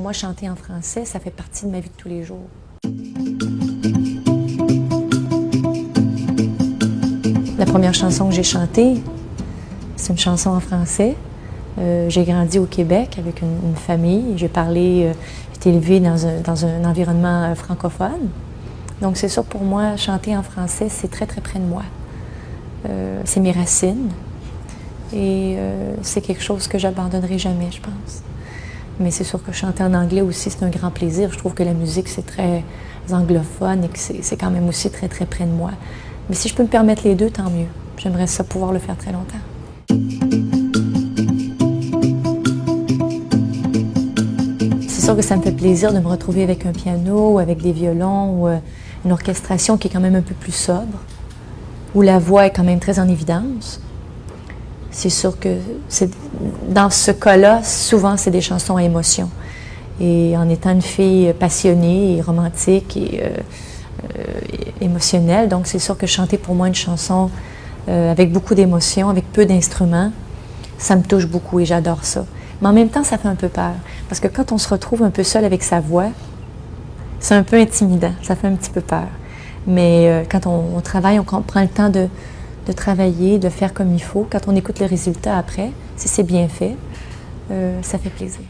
moi, chanter en français, ça fait partie de ma vie de tous les jours. La première chanson que j'ai chantée, c'est une chanson en français. J'ai grandi au Québec avec une famille. J'ai été élevée dans un environnement francophone. Donc c'est sûr, pour moi, chanter en français, c'est très, très près de moi. C'est mes racines. Et c'est quelque chose que j'abandonnerai jamais, je pense. Mais c'est sûr que chanter en anglais aussi, c'est un grand plaisir. Je trouve que la musique, c'est très anglophone et que c'est quand même aussi très, très près de moi. Mais si je peux me permettre les deux, tant mieux. J'aimerais ça pouvoir le faire très longtemps. C'est sûr que ça me fait plaisir de me retrouver avec un piano ou avec des violons ou une orchestration qui est quand même un peu plus sobre, où la voix est quand même très en évidence. C'est sûr que dans ce cas-là, souvent, c'est des chansons à émotion. Et en étant une fille passionnée et romantique et émotionnelle, donc c'est sûr que chanter pour moi une chanson avec beaucoup d'émotion, avec peu d'instruments, ça me touche beaucoup et j'adore ça. Mais en même temps, ça fait un peu peur. Parce que quand on se retrouve un peu seul avec sa voix, c'est un peu intimidant, ça fait un petit peu peur. Mais quand on travaille, on prend le temps de travailler, de faire comme il faut. Quand on écoute le résultat après, si c'est bien fait, ça fait plaisir.